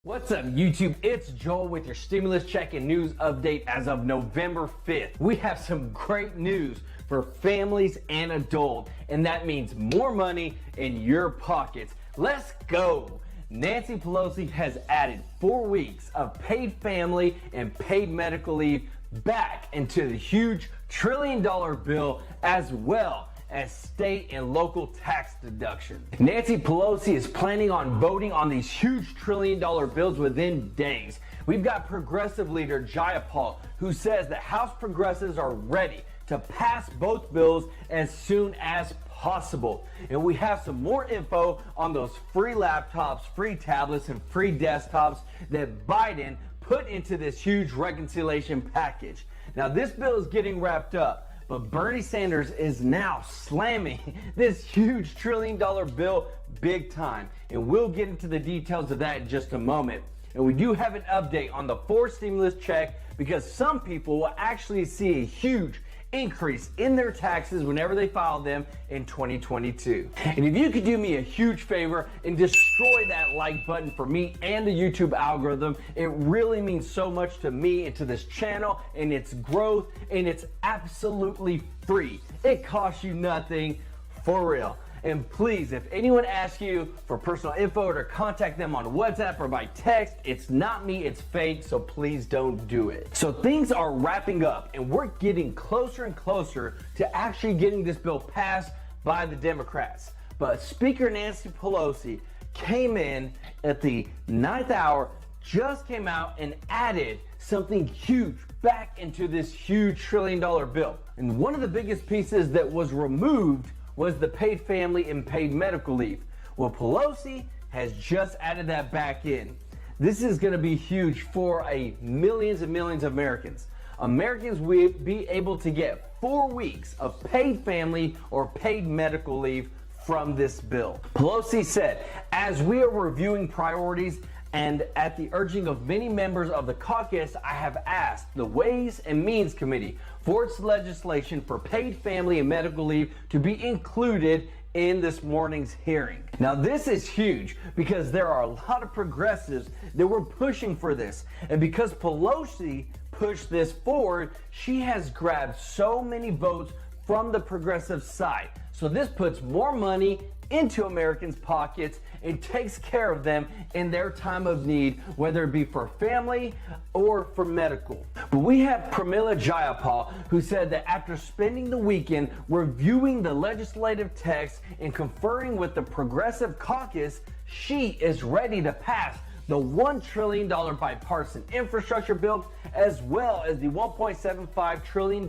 What's up, YouTube? It's Joel with your stimulus check and news update as of November 5th. We have some great news for families and adults, and that means more money in your pockets. Let's go! Nancy Pelosi has added 4 weeks of paid family and paid medical leave back into the huge trillion-dollar bill, as well as state and local tax deductions. Nancy Pelosi is planning on voting on these huge trillion-dollar bills within days. We've got progressive leader Jayapal, who says that House progressives are ready to pass both bills as soon as possible. And we have some more info on those free laptops, free tablets, and free desktops that Biden put into this huge reconciliation package. Now, this bill is getting wrapped up, but Bernie Sanders is now slamming this huge trillion-dollar bill big time. And we'll get into the details of that in just a moment. And we do have an update on the 4th stimulus check, because some people will actually see a huge increase in their taxes whenever they file them in 2022. And if you could do me a huge favor and destroy that like button for me and the YouTube algorithm, it really means so much to me and to this channel and its growth, and it's absolutely free. It costs you nothing, for real. And please, if anyone asks you for personal info or to contact them on WhatsApp or by text, it's not me, it's fake, so please don't do it. So things are wrapping up, and we're getting closer and closer to actually getting this bill passed by the Democrats. But Speaker Nancy Pelosi came in at the 9th hour, just came out and added something huge back into this huge trillion-dollar bill. And one of the biggest pieces that was removed was the paid family and paid medical leave. Well, Pelosi has just added that back in. This is gonna be huge for millions and millions of Americans. Americans will be able to get 4 weeks of paid family or paid medical leave from this bill. Pelosi said, as we are reviewing priorities and at the urging of many members of the caucus, I have asked the Ways and Means Committee for its legislation for paid family and medical leave to be included in this morning's hearing. Now, this is huge because there are a lot of progressives that were pushing for this. And because Pelosi pushed this forward, she has grabbed so many votes from the progressive side. So this puts more money into Americans' pockets and takes care of them in their time of need, whether it be for family or for medical. But we have Pramila Jayapal, who said that after spending the weekend reviewing the legislative text and conferring with the Progressive Caucus, she is ready to pass the $1 trillion bipartisan infrastructure bill, as well as the $1.75 trillion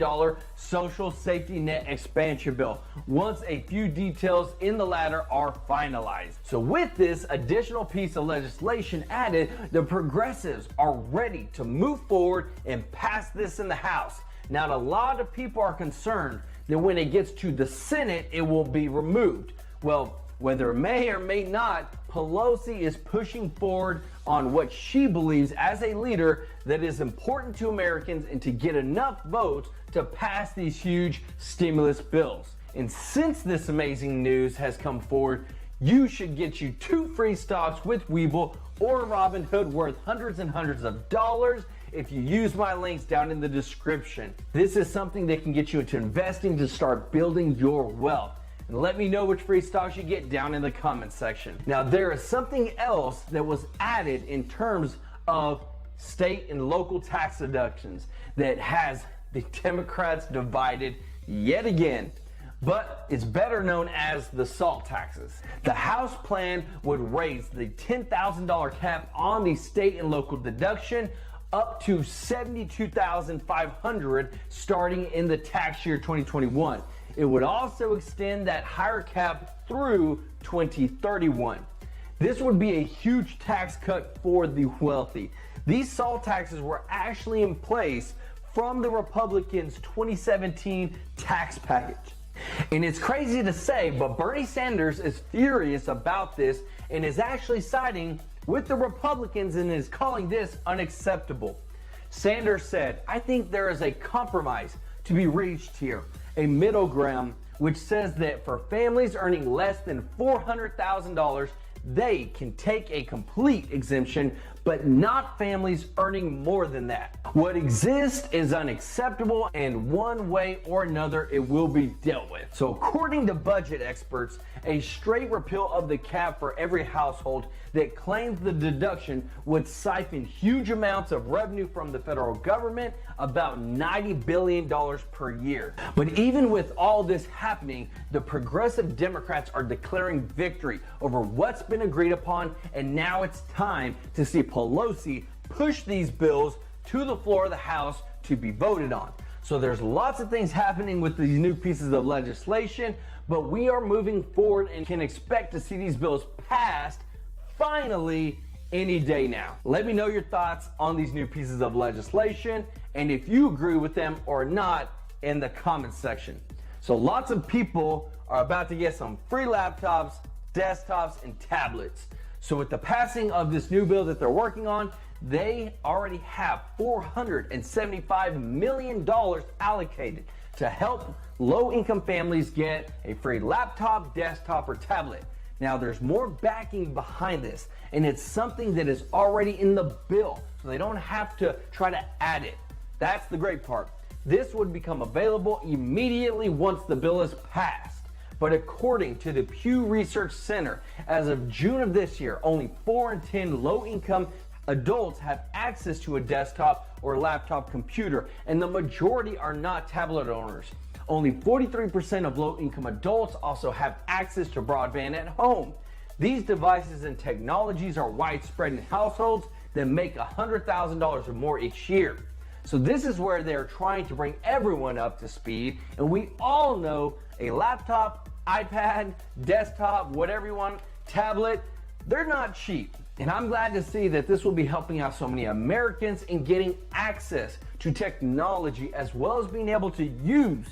social safety net expansion bill, once a few details in the latter are finalized. So with this additional piece of legislation added, the progressives are ready to move forward and pass this in the House. Now, a lot of people are concerned that when it gets to the Senate, it will be removed. Well, whether it may or may not, Pelosi is pushing forward on what she believes as a leader that is important to Americans and to get enough votes to pass these huge stimulus bills. And since this amazing news has come forward, you should get you 2 free stocks with Webull or Robinhood worth hundreds and hundreds of dollars if you use my links down in the description. This is something that can get you into investing to start building your wealth. And let me know which free stocks you get down in the comment section. Now, there is something else that was added in terms of state and local tax deductions that has the Democrats divided yet again, but it's better known as the SALT taxes. The House plan would raise the $10,000 cap on the state and local deduction up to $72,500 starting in the tax year 2021. It would also extend that higher cap through 2031. This would be a huge tax cut for the wealthy. These SALT taxes were actually in place from the Republicans' 2017 tax package. And it's crazy to say, but Bernie Sanders is furious about this and is actually siding with the Republicans and is calling this unacceptable. Sanders said, I think there is a compromise to be reached here, a middle ground, which says that for families earning less than $400,000, they can take a complete exemption, but not families earning more than that. What exists is unacceptable, and one way or another it will be dealt with. So according to budget experts, a straight repeal of the cap for every household that claims the deduction would siphon huge amounts of revenue from the federal government, about $90 billion per year. But even with all this happening, the progressive Democrats are declaring victory over what's been agreed upon, and now it's time to see Pelosi push these bills to the floor of the House to be voted on. So there's lots of things happening with these new pieces of legislation, but we are moving forward and can expect to see these bills passed finally any day now. Let me know your thoughts on these new pieces of legislation and if you agree with them or not in the comments section. So lots of people are about to get some free laptops, desktops, and tablets. So with the passing of this new bill that they're working on, they already have $475 million allocated to help low-income families get a free laptop, desktop, or tablet. Now, there's more backing behind this, and it's something that is already in the bill, so they don't have to try to add it. That's the great part. This would become available immediately once the bill is passed. But according to the Pew Research Center, as of June of this year, only 4 in 10 low-income adults have access to a desktop or laptop computer, and the majority are not tablet owners. Only 43% of low-income adults also have access to broadband at home. These devices and technologies are widespread in households that make $100,000 or more each year. So this is where they're trying to bring everyone up to speed, and we all know a laptop, iPad, desktop, whatever you want, tablet, they're not cheap. And I'm glad to see that this will be helping out so many Americans in getting access to technology, as well as being able to use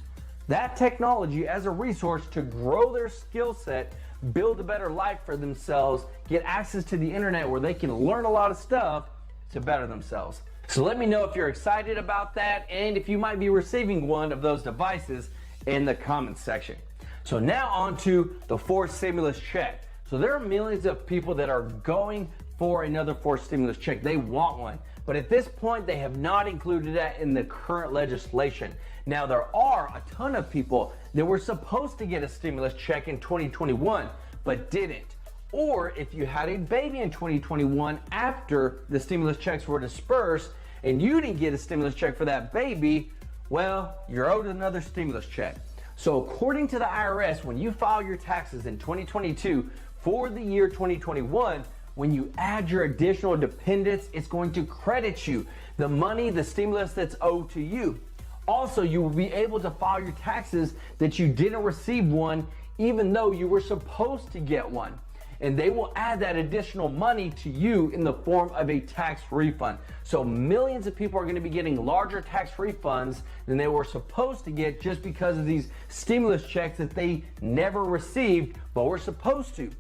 that technology as a resource to grow their skill set, build a better life for themselves, get access to the internet where they can learn a lot of stuff to better themselves. So let me know if you're excited about that and if you might be receiving one of those devices in the comments section. So now on to the fourth stimulus check. So there are millions of people that are going for another fourth stimulus check. They want one. But at this point, they have not included that in the current legislation. Now, there are a ton of people that were supposed to get a stimulus check in 2021, but didn't. Or if you had a baby in 2021 after the stimulus checks were dispersed and you didn't get a stimulus check for that baby, well, you're owed another stimulus check. So according to the IRS, when you file your taxes in 2022 for the year 2021, when you add your additional dependents, it's going to credit you the money, the stimulus that's owed to you. Also, you will be able to file your taxes that you didn't receive one, even though you were supposed to get one. And they will add that additional money to you in the form of a tax refund. So millions of people are going to be getting larger tax refunds than they were supposed to get just because of these stimulus checks that they never received, but were supposed to.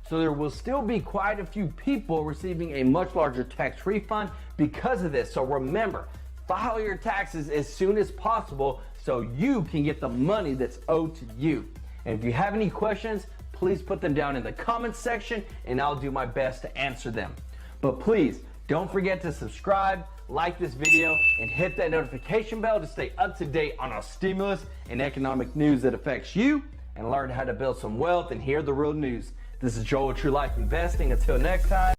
So there will still be quite a few people receiving a much larger tax refund because of this. So remember, file your taxes as soon as possible so you can get the money that's owed to you. And if you have any questions, please put them down in the comments section and I'll do my best to answer them. But please don't forget to subscribe, like this video, and hit that notification bell to stay up to date on our stimulus and economic news that affects you, and learn how to build some wealth and hear the real news. This is Joel with True Life Investing. Until next time.